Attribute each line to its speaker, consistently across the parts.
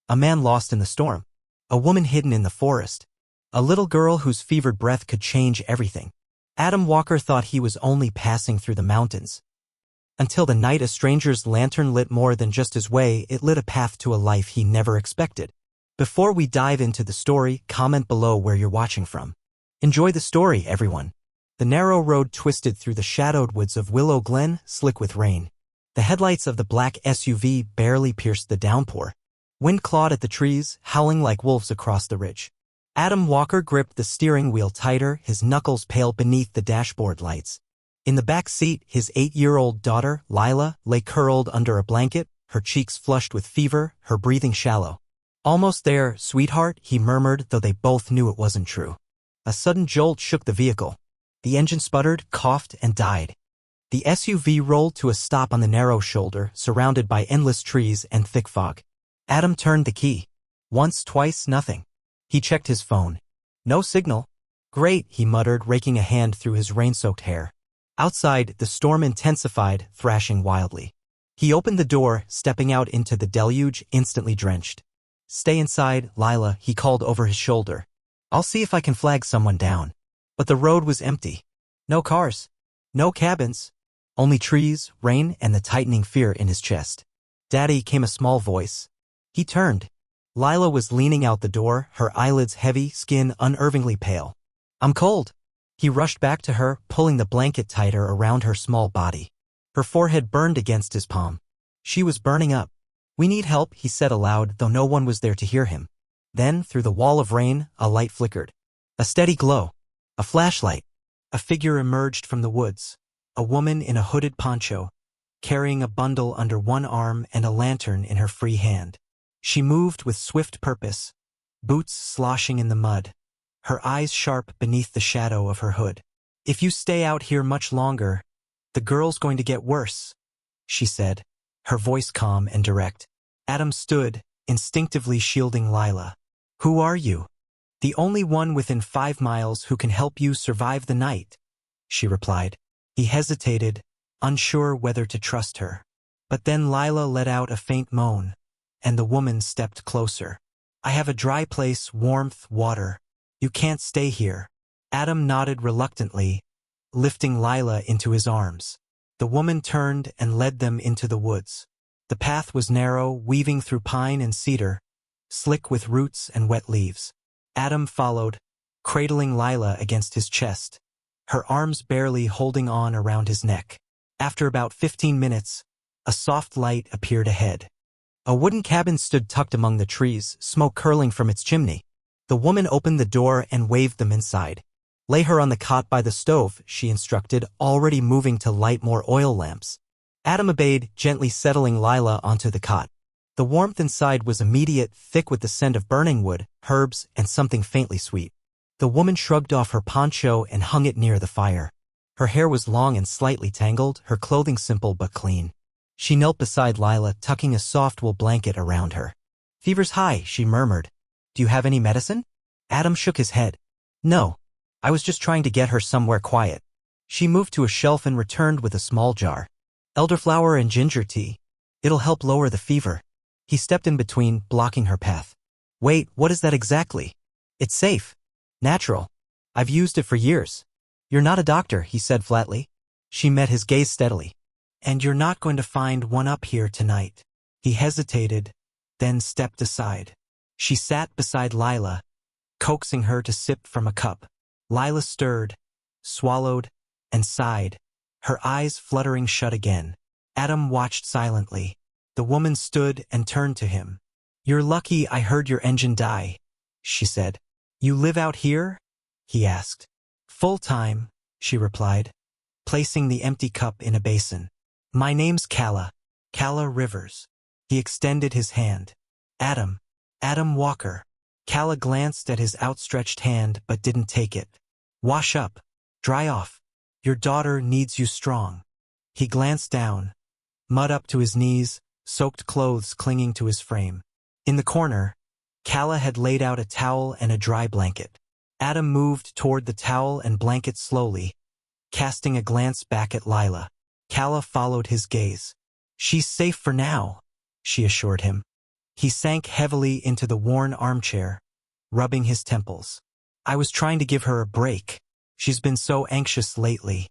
Speaker 1: A man lost in the storm. A woman hidden in the forest. A little girl whose fevered breath could change everything. Adam Walker thought he was only passing through the mountains. Until the night a stranger's lantern lit more than just his way, it lit a path to a life he never expected. Before we dive into the story, comment below where you're watching from. Enjoy the story, everyone. The narrow road twisted through the shadowed woods of Willow Glen, slick with rain. The headlights of the black SUV barely pierced the downpour. Wind clawed at the trees, howling like wolves across the ridge. Adam Walker gripped the steering wheel tighter, his knuckles pale beneath the dashboard lights. In the back seat, his 8-year-old daughter, Lila, lay curled under a blanket, her cheeks flushed with fever, her breathing shallow. "Almost there, sweetheart," he murmured, though they both knew it wasn't true. A sudden jolt shook the vehicle. The engine sputtered, coughed, and died. The SUV rolled to a stop on the narrow shoulder, surrounded by endless trees and thick fog. Adam turned the key. Once, twice, nothing. He checked his phone. No signal. "Great," he muttered, raking a hand through his rain-soaked hair. Outside, the storm intensified, thrashing wildly. He opened the door, stepping out into the deluge, instantly drenched. "Stay inside, Lila," he called over his shoulder. "I'll see if I can flag someone down." But the road was empty. No cars. No cabins. Only trees, rain, and the tightening fear in his chest. "Daddy," came a small voice. He turned. Lila was leaning out the door, her eyelids heavy, skin unnervingly pale. "I'm cold." He rushed back to her, pulling the blanket tighter around her small body. Her forehead burned against his palm. She was burning up. "We need help," he said aloud, though no one was there to hear him. Then, through the wall of rain, a light flickered. A steady glow. A flashlight. A figure emerged from the woods. A woman in a hooded poncho, carrying a bundle under one arm and a lantern in her free hand. She moved with swift purpose, boots sloshing in the mud, her eyes sharp beneath the shadow of her hood. "If you stay out here much longer, the girl's going to get worse," she said, her voice calm and direct. Adam stood, instinctively shielding Lila. "Who are you?" "The only one within 5 miles who can help you survive the night," she replied. He hesitated, unsure whether to trust her. But then Lila let out a faint moan, and the woman stepped closer. "I have a dry place, warmth, water. You can't stay here." Adam nodded reluctantly, lifting Lila into his arms. The woman turned and led them into the woods. The path was narrow, weaving through pine and cedar, slick with roots and wet leaves. Adam followed, cradling Lila against his chest, her arms barely holding on around his neck. After about 15 minutes, a soft light appeared ahead. A wooden cabin stood tucked among the trees, smoke curling from its chimney. The woman opened the door and waved them inside. "Lay her on the cot by the stove," she instructed, already moving to light more oil lamps. Adam obeyed, gently settling Lila onto the cot. The warmth inside was immediate, thick with the scent of burning wood, herbs, and something faintly sweet. The woman shrugged off her poncho and hung it near the fire. Her hair was long and slightly tangled, her clothing simple but clean. She knelt beside Lila, tucking a soft wool blanket around her. "Fever's high," she murmured. "Do you have any medicine?" Adam shook his head. "No. I was just trying to get her somewhere quiet." She moved to a shelf and returned with a small jar. "Elderflower and ginger tea. It'll help lower the fever." He stepped in between, blocking her path. "Wait, what is that exactly?" "It's safe. Natural. I've used it for years." "You're not a doctor," he said flatly. She met his gaze steadily. "And you're not going to find one up here tonight." He hesitated, then stepped aside. She sat beside Lila, coaxing her to sip from a cup. Lila stirred, swallowed, and sighed, her eyes fluttering shut again. Adam watched silently. The woman stood and turned to him. "You're lucky I heard your engine die," she said. "You live out here?" he asked. "Full time," she replied, placing the empty cup in a basin. "My name's Calla Rivers." He extended his hand. Adam Walker." Calla glanced at his outstretched hand but didn't take it. "Wash up. Dry off. Your daughter needs you strong." He glanced down. Mud up to his knees, soaked clothes clinging to his frame. In the corner, Calla had laid out a towel and a dry blanket. Adam moved toward the towel and blanket slowly, casting a glance back at Lila. Calla followed his gaze. "She's safe for now," she assured him. He sank heavily into the worn armchair, rubbing his temples. I was trying to give her a break. She's been so anxious lately.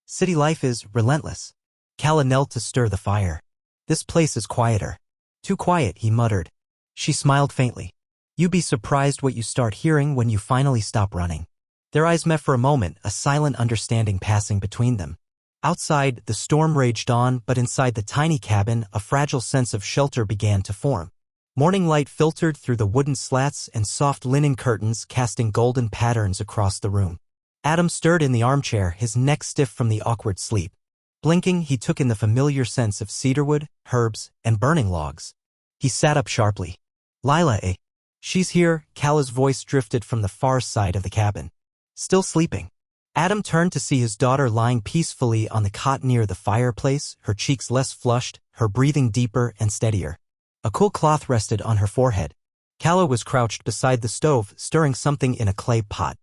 Speaker 1: City life is relentless. Calla knelt to stir the fire. This place is quieter. Too quiet, he muttered. She smiled faintly. You'd be surprised what you start hearing when you finally stop running. Their eyes met for a moment, a silent understanding passing between them. Outside, the storm raged on, but inside the tiny cabin, a fragile sense of shelter began to form. Morning light filtered through the wooden slats and soft linen curtains, casting golden patterns across the room. Adam stirred in the armchair, his neck stiff from the awkward sleep. Blinking, he took in the familiar sense of cedarwood, herbs, and burning logs. He sat up sharply. Lila, eh? She's here, Calla's voice drifted from the far side of the cabin. Still sleeping. Adam turned to see his daughter lying peacefully on the cot near the fireplace, her cheeks less flushed, her breathing deeper and steadier. A cool cloth rested on her forehead. Calla was crouched beside the stove, stirring something in a clay pot.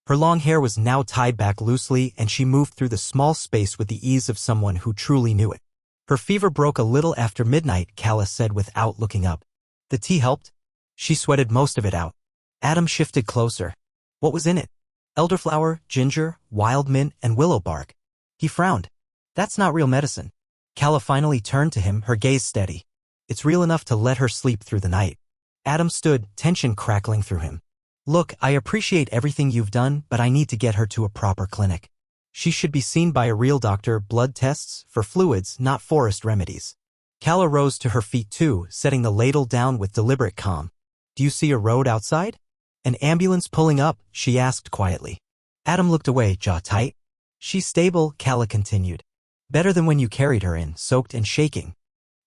Speaker 1: Her long hair was now tied back loosely, and she moved through the small space with the ease of someone who truly knew it. Her fever broke a little after midnight, Calla said without looking up. The tea helped? She sweated most of it out. Adam shifted closer. What was in it? Elderflower, ginger, wild mint, and willow bark. He frowned. That's not real medicine. Calla finally turned to him, her gaze steady. It's real enough to let her sleep through the night. Adam stood, tension crackling through him. Look, I appreciate everything you've done, but I need to get her to a proper clinic. She should be seen by a real doctor, blood tests, for fluids, not forest remedies. Calla rose to her feet too, setting the ladle down with deliberate calm. Do you see a road outside? An ambulance pulling up, she asked quietly. Adam looked away, jaw tight. She's stable, Calla continued. Better than when you carried her in, soaked and shaking.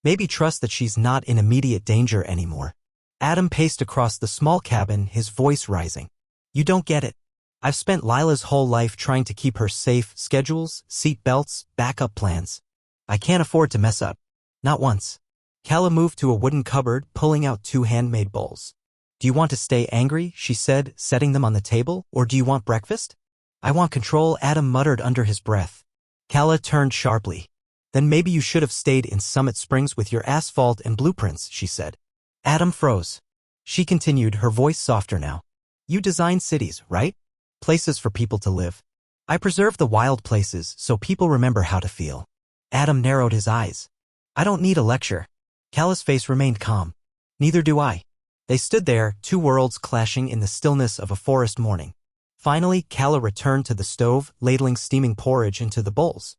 Speaker 1: Maybe trust that she's not in immediate danger anymore. Adam paced across the small cabin, his voice rising. You don't get it. I've spent Lila's whole life trying to keep her safe, schedules, seat belts, backup plans. I can't afford to mess up. Not once. Calla moved to a wooden cupboard, pulling out 2 handmade bowls. Do you want to stay angry, she said, setting them on the table, or do you want breakfast? I want control, Adam muttered under his breath. Calla turned sharply. Then maybe you should have stayed in Summit Springs with your asphalt and blueprints, she said. Adam froze. She continued, her voice softer now. You design cities, right? Places for people to live. I preserve the wild places so people remember how to feel. Adam narrowed his eyes. I don't need a lecture. Calla's face remained calm. Neither do I. They stood there, 2 worlds clashing in the stillness of a forest morning. Finally, Calla returned to the stove, ladling steaming porridge into the bowls.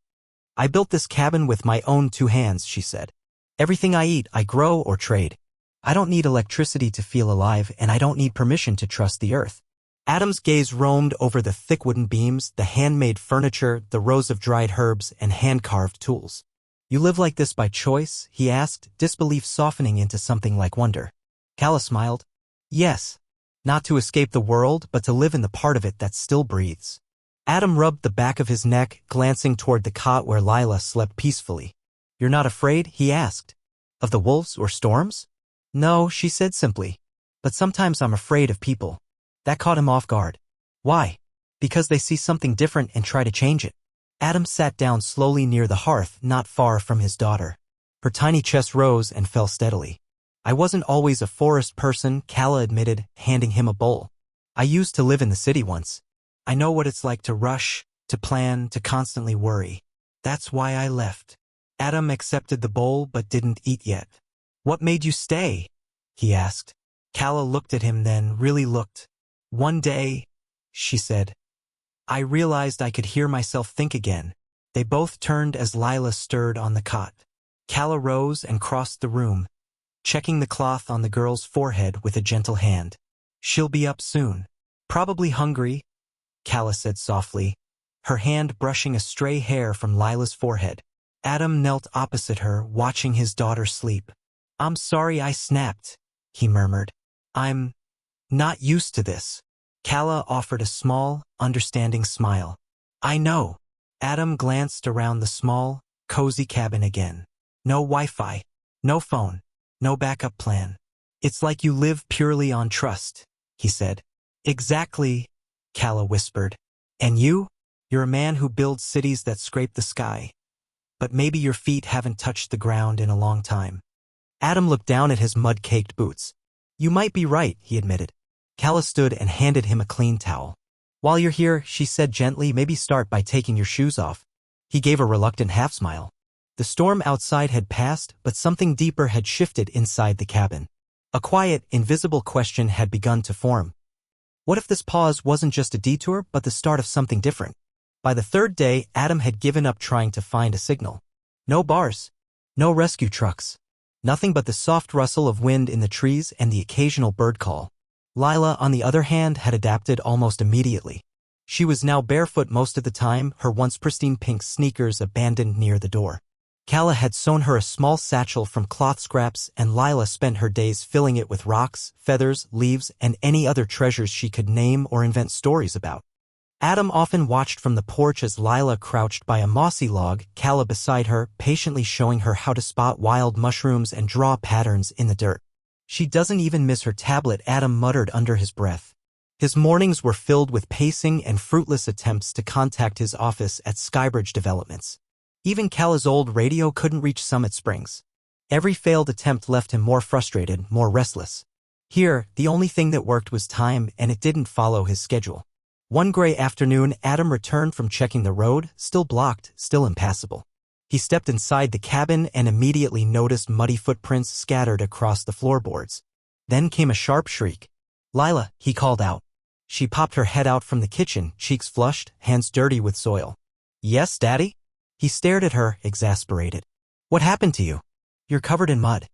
Speaker 1: I built this cabin with my own 2 hands, she said. Everything I eat, I grow or trade. I don't need electricity to feel alive, and I don't need permission to trust the earth. Adam's gaze roamed over the thick wooden beams, the handmade furniture, the rows of dried herbs, and hand-carved tools. You live like this by choice? He asked, disbelief softening into something like wonder. Calla smiled. Yes. Not to escape the world, but to live in the part of it that still breathes. Adam rubbed the back of his neck, glancing toward the cot where Lila slept peacefully. You're not afraid? He asked. Of the wolves or storms? No, she said simply. But sometimes I'm afraid of people. That caught him off guard. Why? Because they see something different and try to change it. Adam sat down slowly near the hearth, not far from his daughter. Her tiny chest rose and fell steadily. I wasn't always a forest person, Calla admitted, handing him a bowl. I used to live in the city once. I know what it's like to rush, to plan, to constantly worry. That's why I left. Adam accepted the bowl but didn't eat yet. What made you stay? He asked. Calla looked at him then, really looked. One day, she said, I realized I could hear myself think again. They both turned as Lila stirred on the cot. Calla rose and crossed the room, checking the cloth on the girl's forehead with a gentle hand. She'll be up soon. Probably hungry, Calla said softly, her hand brushing a stray hair from Lila's forehead. Adam knelt opposite her, watching his daughter sleep. I'm sorry I snapped, he murmured. I'm not used to this. Calla offered a small, understanding smile. I know. Adam glanced around the small, cozy cabin again. No Wi-Fi, no phone, no backup plan. It's like you live purely on trust, he said. Exactly, Calla whispered. And you? You're a man who builds cities that scrape the sky. But maybe your feet haven't touched the ground in a long time. Adam looked down at his mud-caked boots. You might be right, he admitted. Calla stood and handed him a clean towel. While you're here, she said gently, maybe start by taking your shoes off. He gave a reluctant half-smile. The storm outside had passed, but something deeper had shifted inside the cabin. A quiet, invisible question had begun to form. What if this pause wasn't just a detour, but the start of something different? By the third day, Adam had given up trying to find a signal. No bars. No rescue trucks. Nothing but the soft rustle of wind in the trees and the occasional bird call. Lila, on the other hand, had adapted almost immediately. She was now barefoot most of the time, her once pristine pink sneakers abandoned near the door. Calla had sewn her a small satchel from cloth scraps, and Lila spent her days filling it with rocks, feathers, leaves, and any other treasures she could name or invent stories about. Adam often watched from the porch as Lila crouched by a mossy log, Calla beside her, patiently showing her how to spot wild mushrooms and draw patterns in the dirt. She doesn't even miss her tablet, Adam muttered under his breath. His mornings were filled with pacing and fruitless attempts to contact his office at Skybridge Developments. Even Calla's old radio couldn't reach Summit Springs. Every failed attempt left him more frustrated, more restless. Here, the only thing that worked was time, and it didn't follow his schedule. One gray afternoon, Adam returned from checking the road, still blocked, still impassable. He stepped inside the cabin and immediately noticed muddy footprints scattered across the floorboards. Then came a sharp shriek. Lila, he called out. She popped her head out from the kitchen, cheeks flushed, hands dirty with soil. Yes, Daddy? He stared at her, exasperated. What happened to you? You're covered in mud.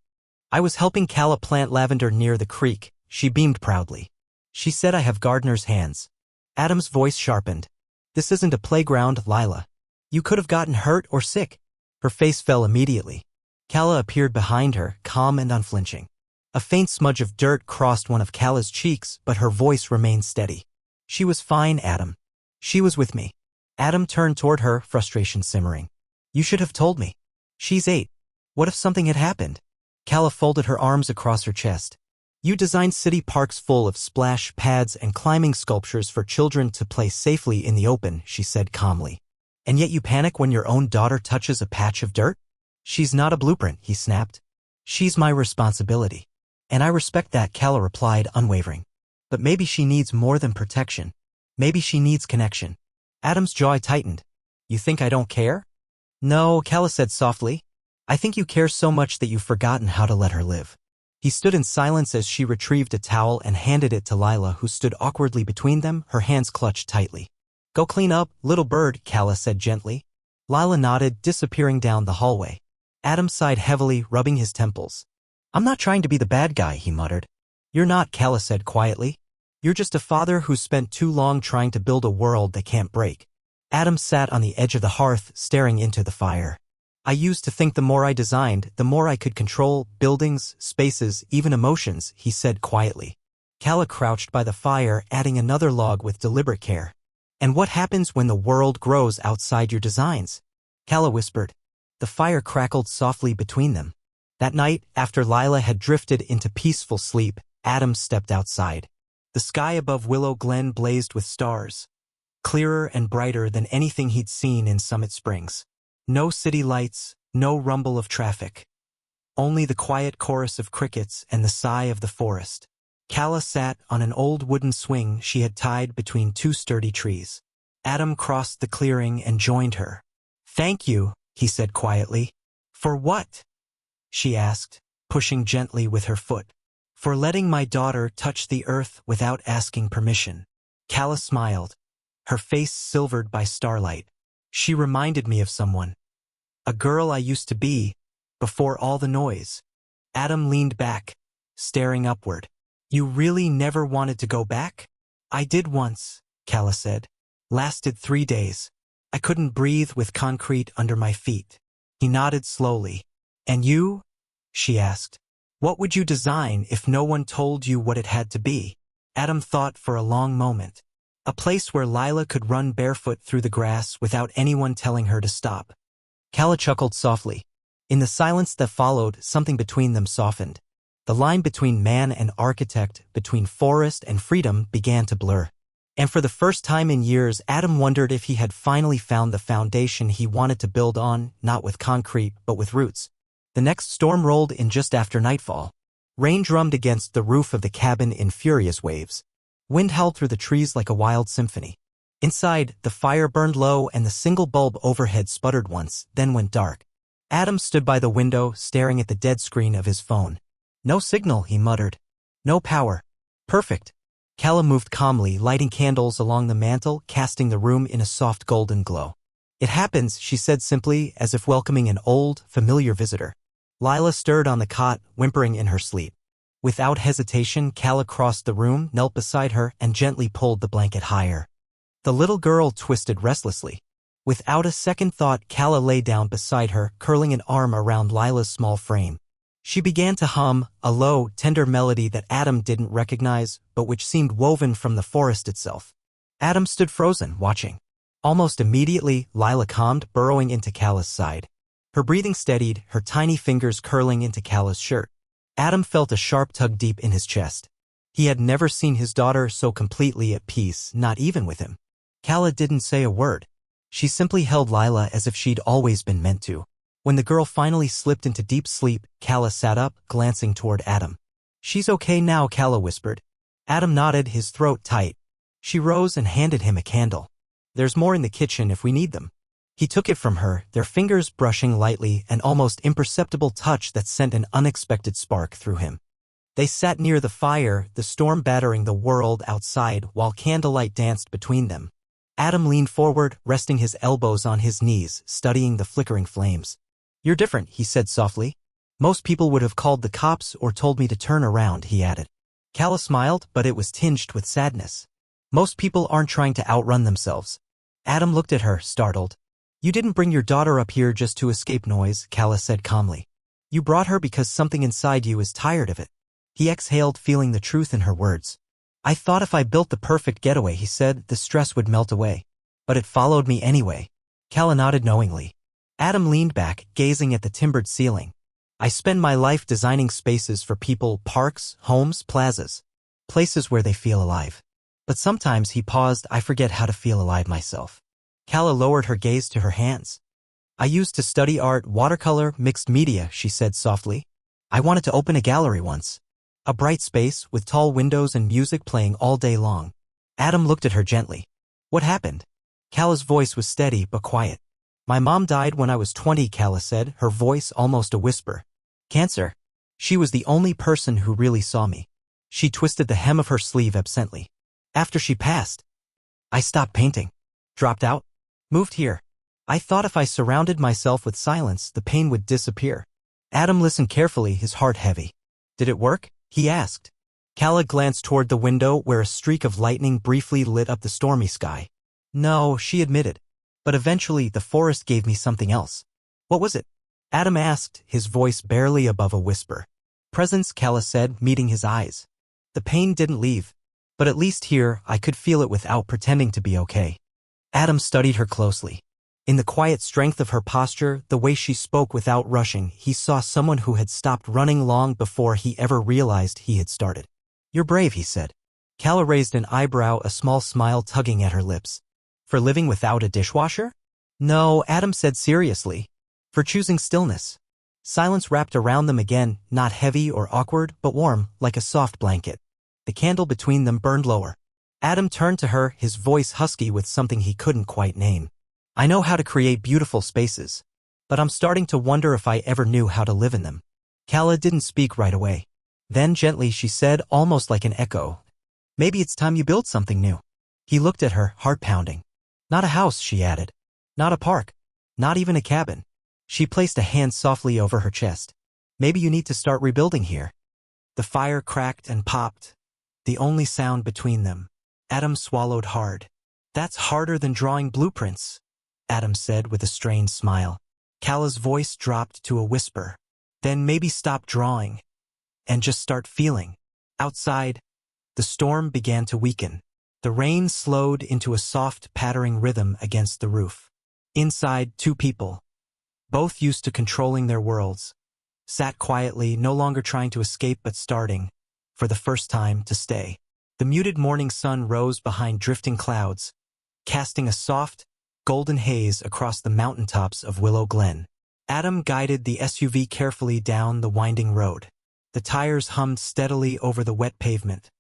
Speaker 1: I was helping Calla plant lavender near the creek, she beamed proudly. She said I have gardener's hands. Adam's voice sharpened. This isn't a playground, Lila. You could have gotten hurt or sick. Her face fell immediately. Calla appeared behind her, calm and unflinching. A faint smudge of dirt crossed one of Calla's cheeks, but her voice remained steady. She was fine, Adam. She was with me. Adam turned toward her, frustration simmering. You should have told me. She's 8. What if something had happened? Calla folded her arms across her chest. You designed city parks full of splash pads and climbing sculptures for children to play safely in the open, she said calmly. And yet you panic when your own daughter touches a patch of dirt? She's not a blueprint, he snapped. She's my responsibility. And I respect that, Calla replied, unwavering. But maybe she needs more than protection. Maybe she needs connection. Adam's jaw tightened. You think I don't care? No, Calla said softly. I think you care so much that you've forgotten how to let her live. He stood in silence as she retrieved a towel and handed it to Lila, who stood awkwardly between them, her hands clutched tightly. Go clean up, little bird, Calla said gently. Lila nodded, disappearing down the hallway. Adam sighed heavily, rubbing his temples. I'm not trying to be the bad guy, he muttered. You're not, Calla said quietly. You're just a father who's spent too long trying to build a world that can't break. Adam sat on the edge of the hearth, staring into the fire. I used to think the more I designed, the more I could control buildings, spaces, even emotions, he said quietly. Calla crouched by the fire, adding another log with deliberate care. And what happens when the world grows outside your designs? Calla whispered. The fire crackled softly between them. That night, after Lila had drifted into peaceful sleep, Adam stepped outside. The sky above Willow Glen blazed with stars, clearer and brighter than anything he'd seen in Summit Springs. No city lights, no rumble of traffic. Only the quiet chorus of crickets and the sigh of the forest. Calla sat on an old wooden swing she had tied between two sturdy trees. Adam crossed the clearing and joined her. Thank you, he said quietly. For what? She asked, pushing gently with her foot. For letting my daughter touch the earth without asking permission. Calla smiled, her face silvered by starlight. She reminded me of someone. A girl I used to be, before all the noise. Adam leaned back, staring upward. You really never wanted to go back? I did once, Calla said. Lasted 3 days. I couldn't breathe with concrete under my feet. He nodded slowly. And you? She asked. What would you design if no one told you what it had to be? Adam thought for a long moment. A place where Lila could run barefoot through the grass without anyone telling her to stop. Calla chuckled softly. In the silence that followed, something between them softened. The line between man and architect, between forest and freedom, began to blur. And for the first time in years, Adam wondered if he had finally found the foundation he wanted to build on, not with concrete, but with roots. The next storm rolled in just after nightfall. Rain drummed against the roof of the cabin in furious waves. Wind howled through the trees like a wild symphony. Inside, the fire burned low and the single bulb overhead sputtered once, then went dark. Adam stood by the window, staring at the dead screen of his phone. No signal, he muttered. No power. Perfect. Calla moved calmly, lighting candles along the mantel, casting the room in a soft golden glow. It happens, she said simply, as if welcoming an old, familiar visitor. Lila stirred on the cot, whimpering in her sleep. Without hesitation, Calla crossed the room, knelt beside her, and gently pulled the blanket higher. The little girl twisted restlessly. Without a second thought, Calla lay down beside her, curling an arm around Lila's small frame. She began to hum, a low, tender melody that Adam didn't recognize, but which seemed woven from the forest itself. Adam stood frozen, watching. Almost immediately, Lila calmed, burrowing into Calla's side. Her breathing steadied, her tiny fingers curling into Calla's shirt. Adam felt a sharp tug deep in his chest. He had never seen his daughter so completely at peace, not even with him. Calla didn't say a word. She simply held Lila as if she'd always been meant to. When the girl finally slipped into deep sleep, Calla sat up, glancing toward Adam. "She's okay now," Calla whispered. Adam nodded, his throat tight. She rose and handed him a candle. "There's more in the kitchen if we need them." He took it from her, their fingers brushing lightly, an almost imperceptible touch that sent an unexpected spark through him. They sat near the fire, the storm battering the world outside while candlelight danced between them. Adam leaned forward, resting his elbows on his knees, studying the flickering flames. "You're different," he said softly. "Most people would have called the cops or told me to turn around," he added. Calla smiled, but it was tinged with sadness. "Most people aren't trying to outrun themselves." Adam looked at her, startled. "You didn't bring your daughter up here just to escape noise," Calla said calmly. "You brought her because something inside you is tired of it." He exhaled, feeling the truth in her words. "I thought if I built the perfect getaway," he said, "the stress would melt away. But it followed me anyway." Calla nodded knowingly. Adam leaned back, gazing at the timbered ceiling. "I spend my life designing spaces for people, parks, homes, plazas. Places where they feel alive. But sometimes," he paused, "I forget how to feel alive myself." Calla lowered her gaze to her hands. "I used to study art, watercolor, mixed media," she said softly. "I wanted to open a gallery once. A bright space, with tall windows and music playing all day long." Adam looked at her gently. "What happened?" Calla's voice was steady but quiet. "My mom died when I was 20, Calla said, her voice almost a whisper. "Cancer. She was the only person who really saw me." She twisted the hem of her sleeve absently. "After she passed, I stopped painting. Dropped out. Moved here. I thought if I surrounded myself with silence, the pain would disappear." Adam listened carefully, his heart heavy. "Did it work?" he asked. Calla glanced toward the window where a streak of lightning briefly lit up the stormy sky. "No," she admitted. "But eventually the forest gave me something else." "What was it?" Adam asked, his voice barely above a whisper. "Presence," Calla said, meeting his eyes. "The pain didn't leave. But at least here, I could feel it without pretending to be okay." Adam studied her closely. In the quiet strength of her posture, the way she spoke without rushing, he saw someone who had stopped running long before he ever realized he had started. "You're brave," he said. Calla raised an eyebrow, a small smile tugging at her lips. "For living without a dishwasher?" "No," Adam said seriously. "For choosing stillness." Silence wrapped around them again, not heavy or awkward, but warm, like a soft blanket. The candle between them burned lower. Adam turned to her, his voice husky with something he couldn't quite name. "I know how to create beautiful spaces. But I'm starting to wonder if I ever knew how to live in them." Calla didn't speak right away. Then gently she said, almost like an echo, "Maybe it's time you build something new." He looked at her, heart pounding. "Not a house," she added. "Not a park. Not even a cabin." She placed a hand softly over her chest. "Maybe you need to start rebuilding here." The fire cracked and popped, the only sound between them. Adam swallowed hard. "That's harder than drawing blueprints," Adam said with a strained smile. Calla's voice dropped to a whisper. "Then maybe stop drawing and just start feeling." Outside, the storm began to weaken. The rain slowed into a soft, pattering rhythm against the roof. Inside, two people, both used to controlling their worlds, sat quietly, no longer trying to escape but starting, for the first time, to stay. The muted morning sun rose behind drifting clouds, casting a soft, golden haze across the mountaintops of Willow Glen. Adam guided the SUV carefully down the winding road. The tires hummed steadily over the wet pavement.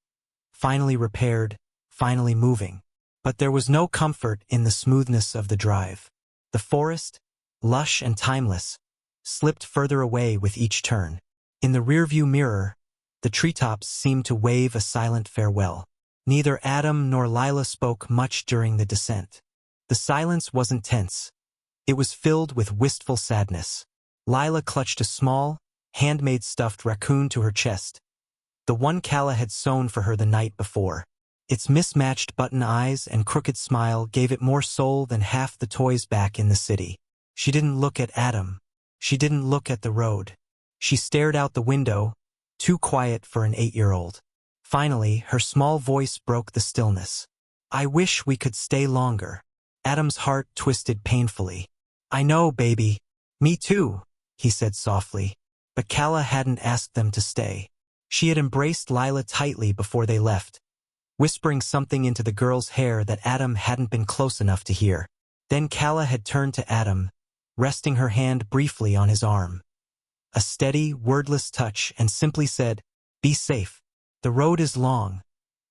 Speaker 1: Finally repaired, finally moving. But there was no comfort in the smoothness of the drive. The forest, lush and timeless, slipped further away with each turn. In the rearview mirror, the treetops seemed to wave a silent farewell. Neither Adam nor Lila spoke much during the descent. The silence wasn't tense. It was filled with wistful sadness. Lila clutched a small, handmade stuffed raccoon to her chest, the one Kala had sewn for her the night before. Its mismatched button eyes and crooked smile gave it more soul than half the toys back in the city. She didn't look at Adam. She didn't look at the road. She stared out the window, too quiet for an 8-year-old. Finally, her small voice broke the stillness. "I wish we could stay longer." Adam's heart twisted painfully. "I know, baby. Me too," he said softly. But Kala hadn't asked them to stay. She had embraced Lila tightly before they left, whispering something into the girl's hair that Adam hadn't been close enough to hear. Then Kala had turned to Adam, resting her hand briefly on his arm. A steady, wordless touch, and simply said, "Be safe. The road is long,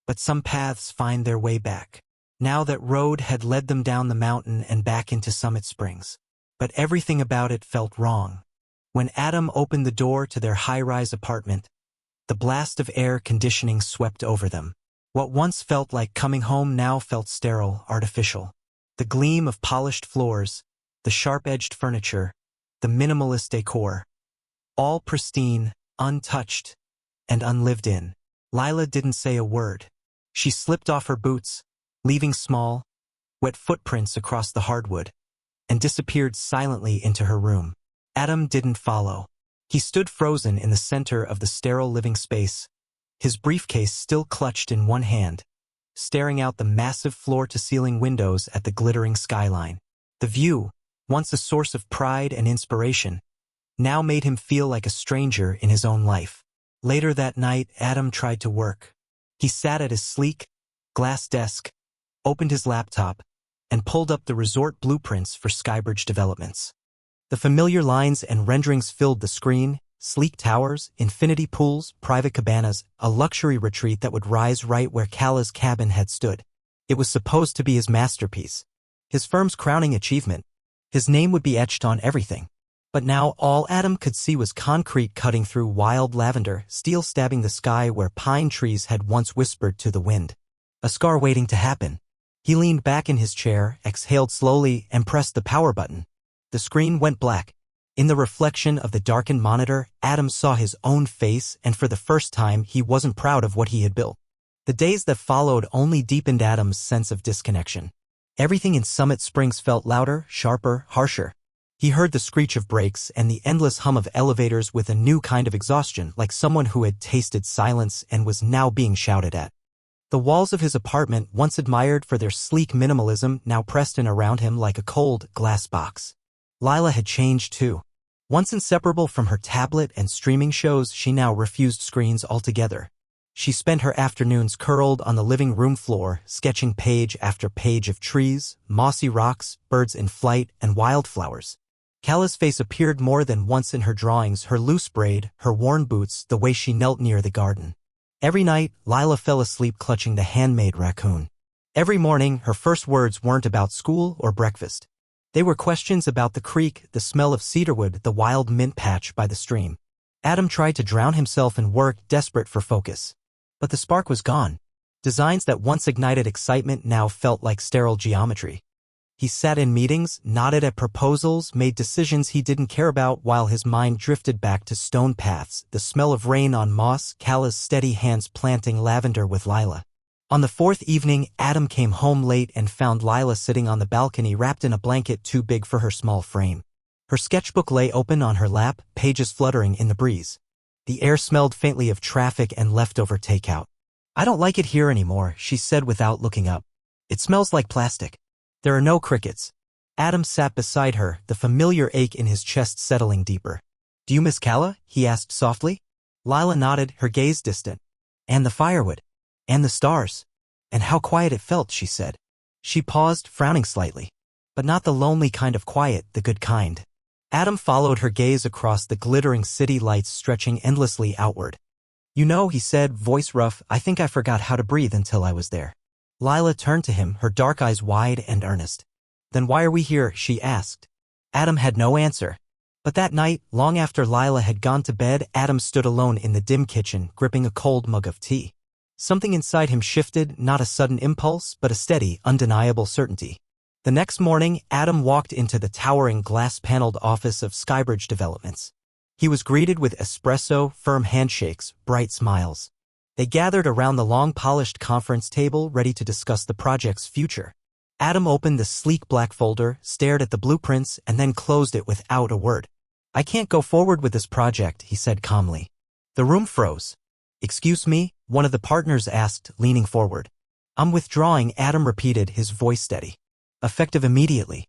Speaker 1: but some paths find their way back." Now that road had led them down the mountain and back into Summit Springs. But everything about it felt wrong. When Adam opened the door to their high-rise apartment, the blast of air conditioning swept over them. What once felt like coming home now felt sterile, artificial. The gleam of polished floors, the sharp-edged furniture, the minimalist decor, all pristine, untouched, and unlived in. Lila didn't say a word. She slipped off her boots, leaving small, wet footprints across the hardwood, and disappeared silently into her room. Adam didn't follow. He stood frozen in the center of the sterile living space, his briefcase still clutched in one hand, staring out the massive floor-to-ceiling windows at the glittering skyline. The view, once a source of pride and inspiration, now made him feel like a stranger in his own life. Later that night, Adam tried to work. He sat at his sleek, glass desk, opened his laptop, and pulled up the resort blueprints for Skybridge developments. The familiar lines and renderings filled the screen: sleek towers, infinity pools, private cabanas, a luxury retreat that would rise right where Kala's cabin had stood. It was supposed to be his masterpiece, his firm's crowning achievement. His name would be etched on everything. But now all Adam could see was concrete cutting through wild lavender, steel stabbing the sky where pine trees had once whispered to the wind. A scar waiting to happen. He leaned back in his chair, exhaled slowly, and pressed the power button. The screen went black. In the reflection of the darkened monitor, Adam saw his own face, and for the first time he wasn't proud of what he had built. The days that followed only deepened Adam's sense of disconnection. Everything in Summit Springs felt louder, sharper, harsher. He heard the screech of brakes and the endless hum of elevators with a new kind of exhaustion, like someone who had tasted silence and was now being shouted at. The walls of his apartment, once admired for their sleek minimalism, now pressed in around him like a cold glass box. Lila had changed too. Once inseparable from her tablet and streaming shows, she now refused screens altogether. She spent her afternoons curled on the living room floor, sketching page after page of trees, mossy rocks, birds in flight, and wildflowers. Kala's face appeared more than once in her drawings, her loose braid, her worn boots, the way she knelt near the garden. Every night, Lila fell asleep clutching the handmade raccoon. Every morning, her first words weren't about school or breakfast. They were questions about the creek, the smell of cedarwood, the wild mint patch by the stream. Adam tried to drown himself in work, desperate for focus. But the spark was gone. Designs that once ignited excitement now felt like sterile geometry. He sat in meetings, nodded at proposals, made decisions he didn't care about while his mind drifted back to stone paths, the smell of rain on moss, Kala's steady hands planting lavender with Lila. On the fourth evening, Adam came home late and found Lila sitting on the balcony wrapped in a blanket too big for her small frame. Her sketchbook lay open on her lap, pages fluttering in the breeze. The air smelled faintly of traffic and leftover takeout. "I don't like it here anymore," she said without looking up. "It smells like plastic." There are no crickets. Adam sat beside her, the familiar ache in his chest settling deeper. "Do you miss Kala?" he asked softly. Lila nodded, her gaze distant. "And the firewood. And the stars. And how quiet it felt," she said. She paused, frowning slightly. "But not the lonely kind of quiet, the good kind." Adam followed her gaze across the glittering city lights stretching endlessly outward. "You know," he said, voice rough, "I think I forgot how to breathe until I was there." Lila turned to him, her dark eyes wide and earnest. "Then why are we here?" she asked. Adam had no answer. But that night, long after Lila had gone to bed, Adam stood alone in the dim kitchen, gripping a cold mug of tea. Something inside him shifted, not a sudden impulse, but a steady, undeniable certainty. The next morning, Adam walked into the towering glass-paneled office of Skybridge Developments. He was greeted with espresso, firm handshakes, bright smiles. They gathered around the long-polished conference table, ready to discuss the project's future. Adam opened the sleek black folder, stared at the blueprints, and then closed it without a word. "I can't go forward with this project," he said calmly. The room froze. "Excuse me?" one of the partners asked, leaning forward. "I'm withdrawing," Adam repeated, his voice steady. "Effective immediately."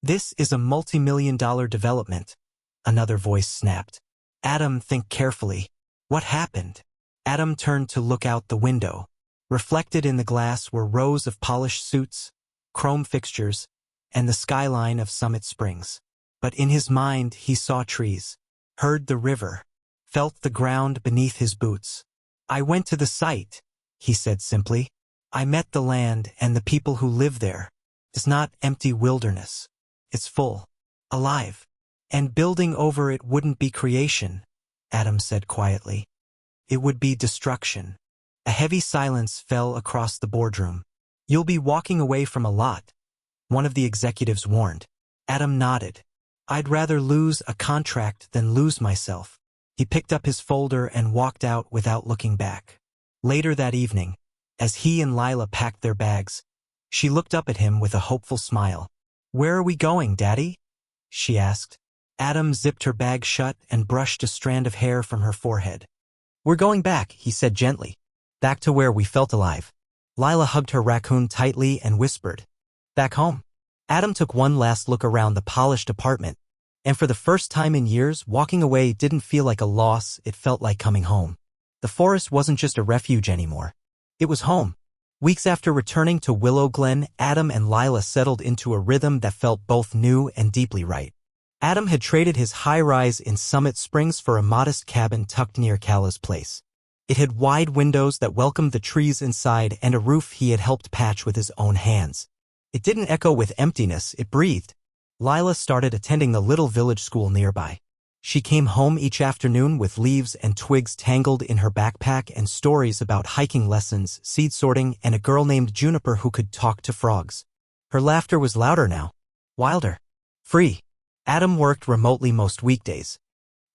Speaker 1: "This is a multi-million-dollar development," another voice snapped. "Adam, think carefully. What happened?" Adam turned to look out the window. Reflected in the glass were rows of polished suits, chrome fixtures, and the skyline of Summit Springs. But in his mind he saw trees, heard the river, felt the ground beneath his boots. "I went to the site," he said simply. "I met the land and the people who live there. It's not empty wilderness. It's full, alive. And building over it wouldn't be creation," Adam said quietly. "It would be destruction." A heavy silence fell across the boardroom. "You'll be walking away from a lot," one of the executives warned. Adam nodded. "I'd rather lose a contract than lose myself." He picked up his folder and walked out without looking back. Later that evening, as he and Lila packed their bags, she looked up at him with a hopeful smile. "Where are we going, Daddy?" she asked. Adam zipped her bag shut and brushed a strand of hair from her forehead. "We're going back," he said gently. "Back to where we felt alive." Lila hugged her raccoon tightly and whispered, "Back home." Adam took one last look around the polished apartment, and for the first time in years, walking away didn't feel like a loss, it felt like coming home. The forest wasn't just a refuge anymore. It was home. Weeks after returning to Willow Glen, Adam and Lila settled into a rhythm that felt both new and deeply right. Adam had traded his high-rise in Summit Springs for a modest cabin tucked near Cala's place. It had wide windows that welcomed the trees inside and a roof he had helped patch with his own hands. It didn't echo with emptiness, it breathed. Lila started attending the little village school nearby. She came home each afternoon with leaves and twigs tangled in her backpack and stories about hiking lessons, seed sorting, and a girl named Juniper who could talk to frogs. Her laughter was louder now, wilder, free. Adam worked remotely most weekdays.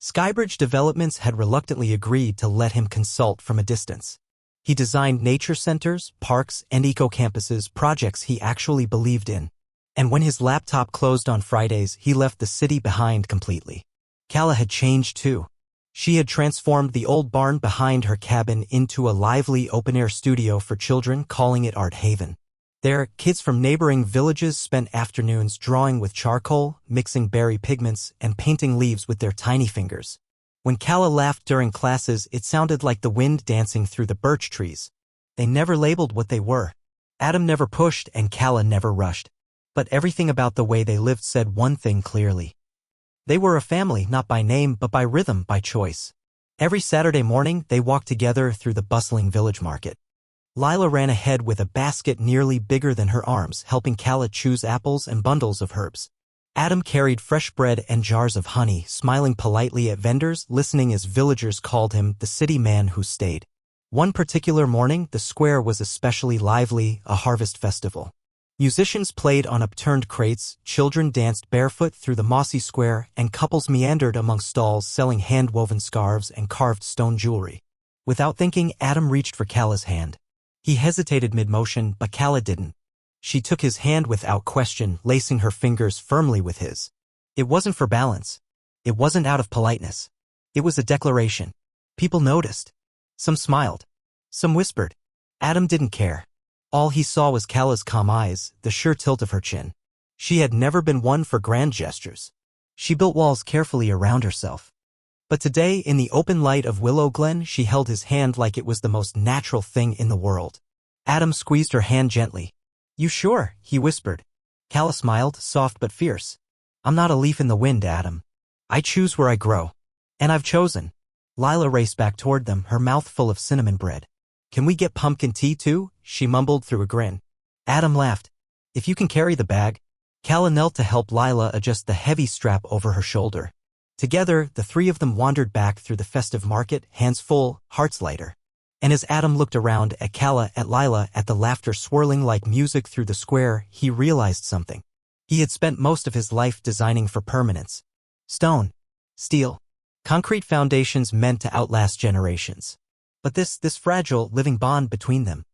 Speaker 1: Skybridge Developments had reluctantly agreed to let him consult from a distance. He designed nature centers, parks, and eco-campuses, projects he actually believed in. And when his laptop closed on Fridays, he left the city behind completely. Cala had changed too. She had transformed the old barn behind her cabin into a lively open-air studio for children, calling it Art Haven. There, kids from neighboring villages spent afternoons drawing with charcoal, mixing berry pigments, and painting leaves with their tiny fingers. When Cala laughed during classes, it sounded like the wind dancing through the birch trees. They never labeled what they were. Adam never pushed and Cala never rushed. But everything about the way they lived said one thing clearly. They were a family, not by name, but by rhythm, by choice. Every Saturday morning, they walked together through the bustling village market. Lila ran ahead with a basket nearly bigger than her arms, helping Cala choose apples and bundles of herbs. Adam carried fresh bread and jars of honey, smiling politely at vendors, listening as villagers called him the city man who stayed. One particular morning, the square was especially lively, a harvest festival. Musicians played on upturned crates, children danced barefoot through the mossy square, and couples meandered among stalls selling hand-woven scarves and carved stone jewelry. Without thinking, Adam reached for Cala's hand. He hesitated mid-motion, but Cala didn't. She took his hand without question, lacing her fingers firmly with his. It wasn't for balance. It wasn't out of politeness. It was a declaration. People noticed. Some smiled. Some whispered. Adam didn't care. All he saw was Cala's calm eyes, the sure tilt of her chin. She had never been one for grand gestures. She built walls carefully around herself. But today, in the open light of Willow Glen, she held his hand like it was the most natural thing in the world. Adam squeezed her hand gently. "You sure?" he whispered. Cala smiled, soft but fierce. I'm not a leaf in the wind, Adam. I choose where I grow. And I've chosen. Lila raced back toward them, her mouth full of cinnamon bread. Can we get pumpkin tea too? She mumbled through a grin. Adam laughed. If you can carry the bag. Calla knelt to help Lila adjust the heavy strap over her shoulder. Together, the three of them wandered back through the festive market, hands full, hearts lighter. And as Adam looked around at Calla, at Lila, at the laughter swirling like music through the square, he realized something. He had spent most of his life designing for permanence. Stone, steel, concrete foundations meant to outlast generations. But this fragile, living bond between them.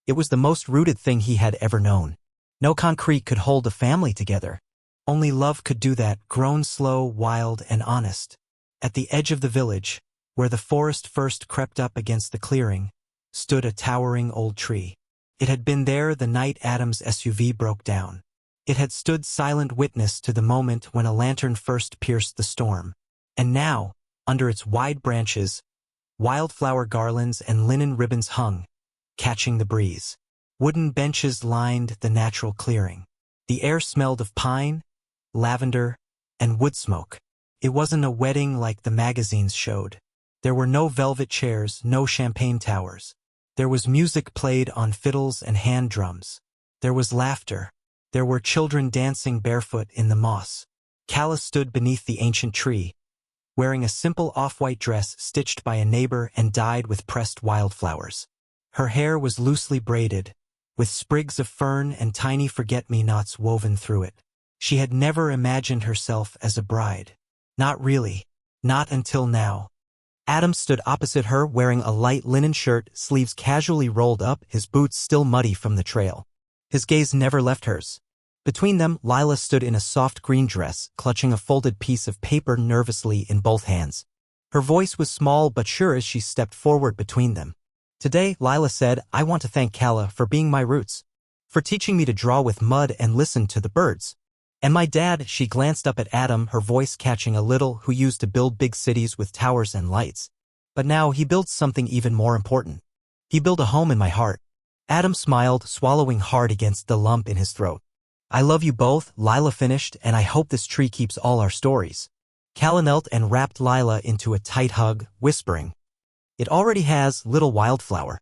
Speaker 1: It was the most rooted thing he had ever known. No concrete could hold a family together. Only love could do that, grown slow, wild, and honest. At the edge of the village, where the forest first crept up against the clearing, stood a towering old tree. It had been there the night Adam's SUV broke down. It had stood silent witness to the moment when a lantern first pierced the storm. And now, under its wide branches, wildflower garlands and linen ribbons hung, catching the breeze. Wooden benches lined the natural clearing. The air smelled of pine, lavender, and wood smoke. It wasn't a wedding like the magazines showed. There were no velvet chairs, no champagne towers. There was music played on fiddles and hand drums. There was laughter. There were children dancing barefoot in the moss. Calla stood beneath the ancient tree, wearing a simple off-white dress stitched by a neighbor and dyed with pressed wildflowers. Her hair was loosely braided, with sprigs of fern and tiny forget-me-nots woven through it. She had never imagined herself as a bride. Not really. Not until now. Adam stood opposite her wearing a light linen shirt, sleeves casually rolled up, his boots still muddy from the trail. His gaze never left hers. Between them, Lila stood in a soft green dress, clutching a folded piece of paper nervously in both hands. Her voice was small but sure as she stepped forward between them. Today, Lila said, I want to thank Calla for being my roots, for teaching me to draw with mud and listen to the birds. And my dad, she glanced up at Adam, her voice catching a little, who used to build big cities with towers and lights. But now he builds something even more important. He built a home in my heart. Adam smiled, swallowing hard against the lump in his throat. I love you both, Lila finished, and I hope this tree keeps all our stories. Calla knelt and wrapped Lila into a tight hug, whispering, It already has, little wildflower.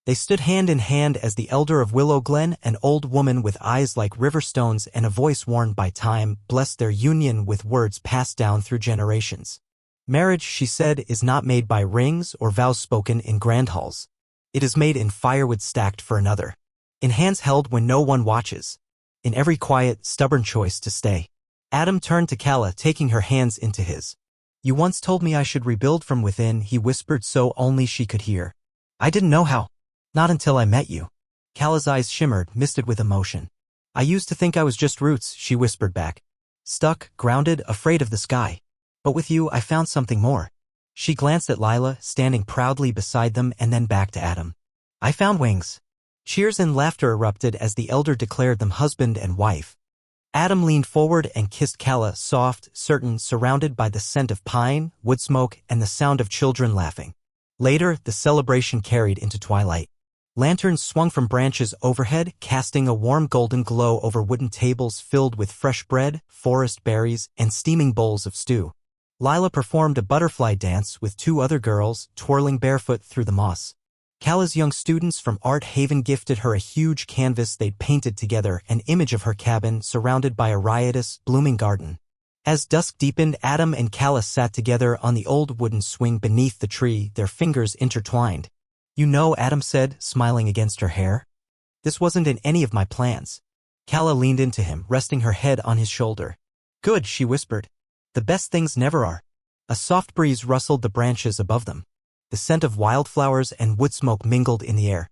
Speaker 1: They stood hand in hand as the elder of Willow Glen, an old woman with eyes like river stones and a voice worn by time, blessed their union with words passed down through generations. Marriage, she said, is not made by rings or vows spoken in grand halls. It is made in firewood stacked for another. In hands held when no one watches. In every quiet, stubborn choice to stay. Adam turned to Calla, taking her hands into his. You once told me I should rebuild from within, he whispered so only she could hear. I didn't know how. Not until I met you. Calla's eyes shimmered, misted with emotion. I used to think I was just roots, she whispered back. Stuck, grounded, afraid of the sky. But with you, I found something more. She glanced at Lila, standing proudly beside them, and then back to Adam. I found wings. Cheers and laughter erupted as the elder declared them husband and wife. Adam leaned forward and kissed Calla, soft, certain, surrounded by the scent of pine, wood smoke, and the sound of children laughing. Later, the celebration carried into twilight. Lanterns swung from branches overhead, casting a warm golden glow over wooden tables filled with fresh bread, forest berries, and steaming bowls of stew. Lila performed a butterfly dance with two other girls, twirling barefoot through the moss. Calla's young students from Art Haven gifted her a huge canvas they'd painted together, an image of her cabin surrounded by a riotous, blooming garden. As dusk deepened, Adam and Calla sat together on the old wooden swing beneath the tree, their fingers intertwined. You know, Adam said, smiling against her hair. This wasn't in any of my plans. Calla leaned into him, resting her head on his shoulder. Good, she whispered. The best things never are. A soft breeze rustled the branches above them. The scent of wildflowers and wood smoke mingled in the air.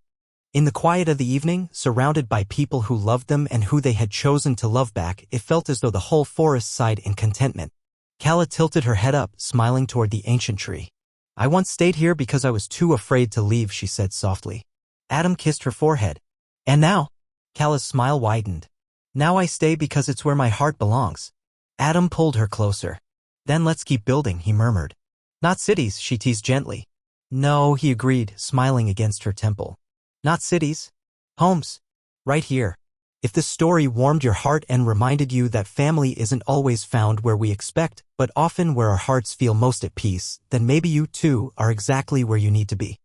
Speaker 1: In the quiet of the evening, surrounded by people who loved them and who they had chosen to love back, it felt as though the whole forest sighed in contentment. Calla tilted her head up, smiling toward the ancient tree. I once stayed here because I was too afraid to leave, she said softly. Adam kissed her forehead. And now? Calla's smile widened. Now I stay because it's where my heart belongs. Adam pulled her closer. Then let's keep building, he murmured. Not cities, she teased gently. No, he agreed, smiling against her temple. Not cities. Homes. Right here. If this story warmed your heart and reminded you that family isn't always found where we expect, but often where our hearts feel most at peace, then maybe you too are exactly where you need to be.